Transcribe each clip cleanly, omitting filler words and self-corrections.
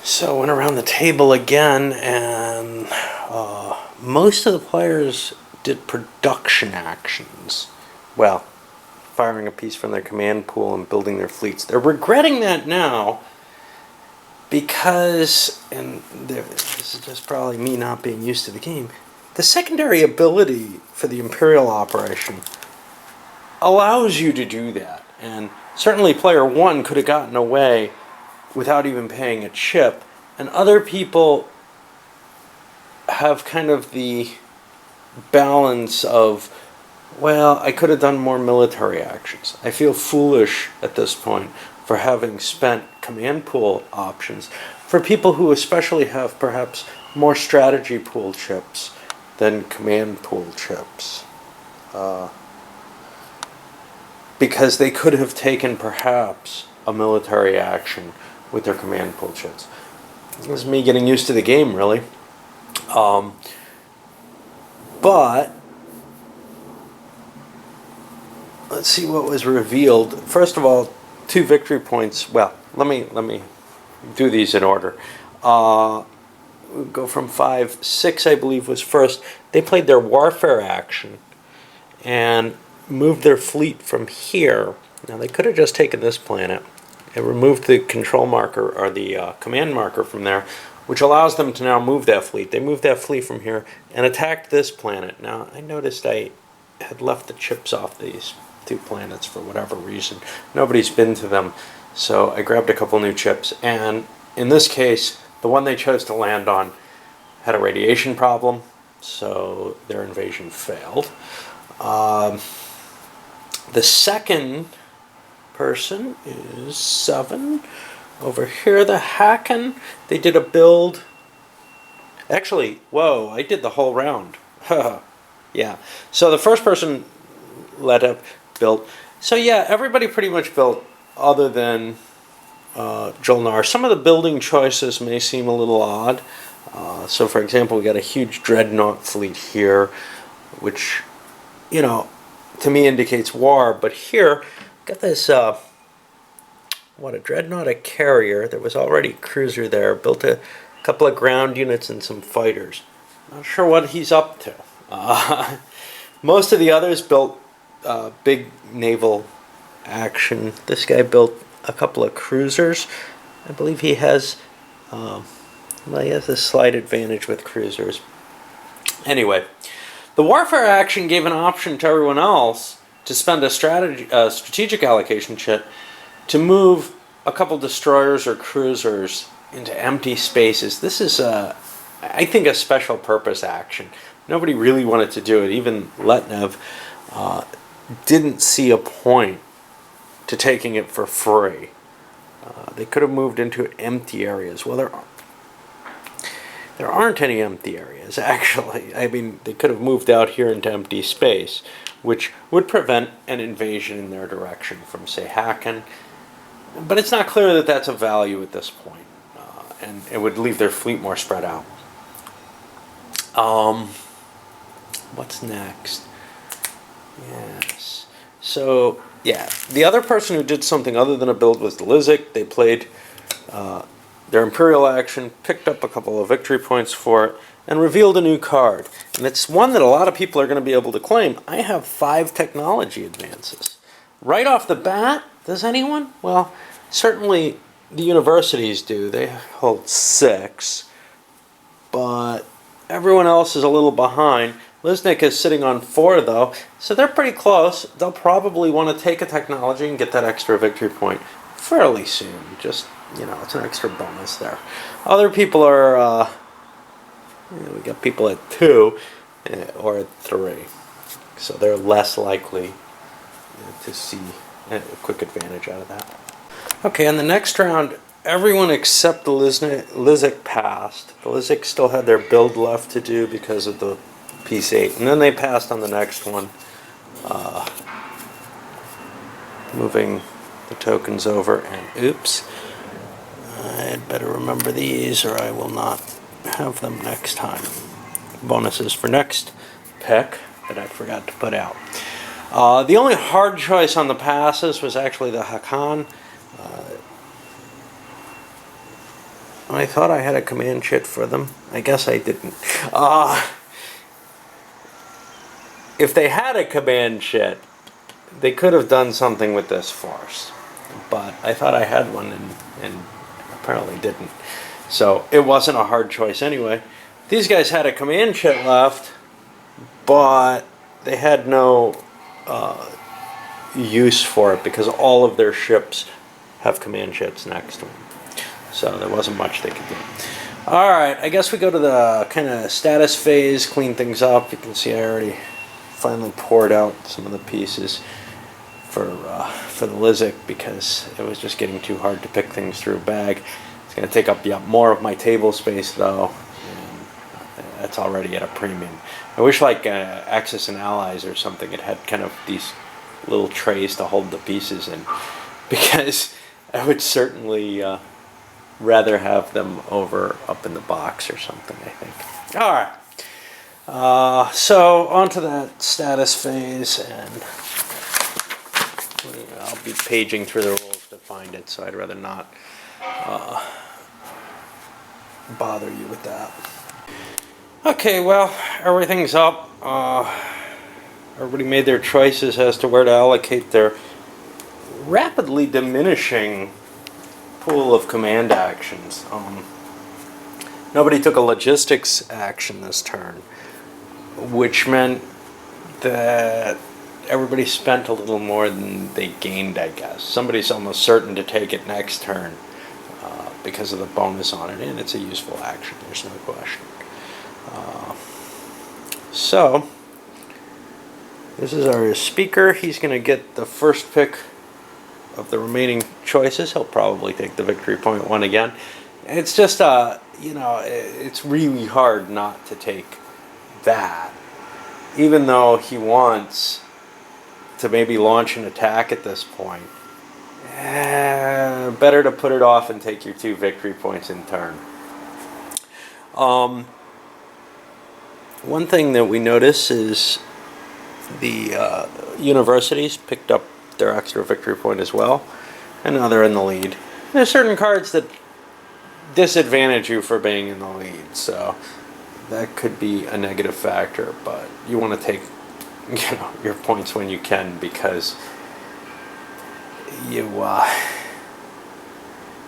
So I went around the table again, and most of the players did production actions. Well, firing a piece from their command pool and building their fleets. They're regretting that now because, and this is just probably me not being used to the game, the secondary ability for the Imperial operation allows you to do that. And certainly player 1 could have gotten away without even paying a chip, and other people have kind of the balance of, well, I could have done more military actions. I feel foolish at this point for having spent command pool options for people who especially have perhaps more strategy pool chips than command pool chips. Because they could have taken perhaps a military action with their command pool chips. This is me getting used to the game, really. But let's see what was revealed. First of all, 2 victory points. Well, let me do these in order. We'll go from 5. 6, I believe, was first. They played their warfare action and moved their fleet from here. Now, they could have just taken this planet. It removed the control marker, or the command marker from there, which allows them to now move that fleet. They moved that fleet from here and attacked this planet. Now, I noticed I had left the chips off these 2 planets for whatever reason. Nobody's been to them, so I grabbed a couple new chips. And in this case, the one they chose to land on had a radiation problem, so their invasion failed. The second person is 7. Over here, the Hacken, they did a build. Actually, whoa, I did the whole round. Yeah. So the first person led up, built. So yeah, everybody pretty much built other than Jolnar. Some of the building choices may seem a little odd. So for example, we got a huge dreadnought fleet here, which, you know, to me indicates war. But here, got this, what, a dreadnought, a carrier. There was already a cruiser there. Built a couple of ground units and some fighters. Not sure what he's up to. Most of the others built big naval action. This guy built a couple of cruisers. I believe he has, well, he has a slight advantage with cruisers. Anyway, the warfare action gave an option to everyone else to spend a strategic allocation chip to move a couple destroyers or cruisers into empty spaces. This is, I think, a special purpose action. Nobody really wanted to do it. Even Letnev didn't see a point to taking it for free. They could have moved into empty areas. Well, there aren't any empty areas, actually. I mean, they could have moved out here into empty space, which would prevent an invasion in their direction from, say, Hacken. But it's not clear that that's of value at this point, and it would leave their fleet more spread out. What's next? Yes. So, yeah, the other person who did something other than a build was the Lizik. They played their Imperial action, picked up a couple of victory points for it, and revealed a new card. And it's one that a lot of people are going to be able to claim. I have 5 technology advances. Right off the bat, does anyone? Well, certainly the universities do. They hold 6. But everyone else is a little behind. Liznik is sitting on 4, though, so they're pretty close. They'll probably want to take a technology and get that extra victory point fairly soon. Just, you know, it's an extra bonus there. Other people are, we got people at 2 or at 3, so they're less likely to see a quick advantage out of that. Okay, in the next round, everyone except the Lizik passed. The Lizik still had their build left to do because of the Piece 8, and then they passed on the next one, moving the tokens over, and oops, I'd better remember these or I will not have them next time. Bonuses for next pick that I forgot to put out. The only hard choice on the passes was actually the Hakan. I thought I had a command sheet for them. I guess I didn't. If they had a command sheet, they could have done something with this force. But I thought I had one and apparently didn't. So it wasn't a hard choice anyway. These guys had a command sheet left, but they had no use for it because all of their ships have command sheets next to them. So there wasn't much they could do. Alright, I guess we go to the kind of status phase, clean things up. You can see I already finally poured out some of the pieces for the Lizic because it was just getting too hard to pick things through a bag. It's going to take up more of my table space though, and that's already at a premium. I wish like Axis and Allies or something, it had kind of these little trays to hold the pieces in, because I would certainly rather have them over up in the box or something, I think. Alright, so on to that status phase, and I'll be paging through the rules to find it, so I'd rather not bother you with that. Okay, well, everything's up. Everybody made their choices as to where to allocate their rapidly diminishing pool of command actions. Nobody took a logistics action this turn, which meant that everybody spent a little more than they gained, I guess. Somebody's almost certain to take it next turn because of the bonus on it, and it's a useful action, there's no question. So, this is our speaker. He's going to get the first pick of the remaining choices. He'll probably take the victory point one again. It's just, you know, it's really hard not to take that. Even though he wants to maybe launch an attack at this point, better to put it off and take your 2 victory points in turn. One thing that we notice is the universities picked up their extra victory point as well, and now they're in the lead. There's certain cards that disadvantage you for being in the lead, so that could be a negative factor, but you want to take, you know, your points when you can, because you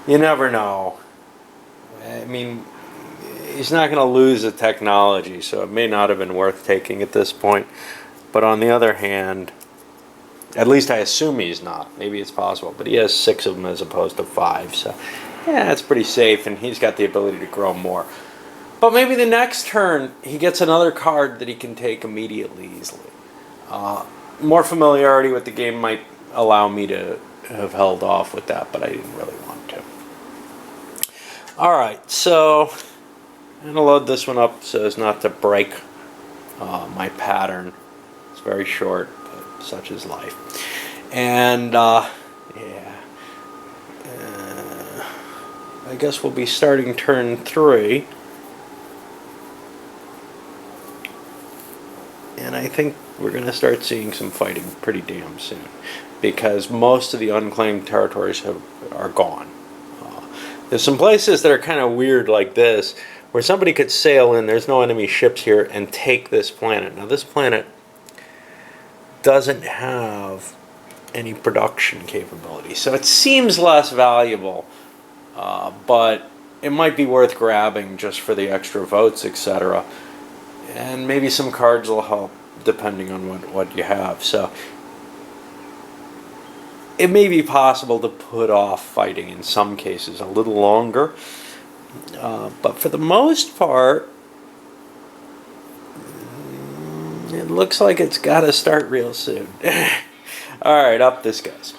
never know. I mean, he's not going to lose the technology, so it may not have been worth taking at this point. But on the other hand, at least I assume he's not. Maybe it's possible, but he has 6 of them as opposed to 5, so yeah, that's pretty safe, and he's got the ability to grow more. But maybe the next turn he gets another card that he can take immediately, easily. More familiarity with the game might allow me to have held off with that, but I didn't really want to. Alright, so I'm going to load this one up so as not to break my pattern. It's very short, but such is life. And, yeah. I guess we'll be starting turn 3. And I think we're going to start seeing some fighting pretty damn soon, because most of the unclaimed territories are gone. There's some places that are kind of weird like this, where somebody could sail in, there's no enemy ships here, and take this planet. Now this planet doesn't have any production capability, so it seems less valuable, but it might be worth grabbing just for the extra votes, etc. And maybe some cards will help depending on what you have. So it may be possible to put off fighting in some cases a little longer, but for the most part, it looks like it's got to start real soon. Alright, up this goes.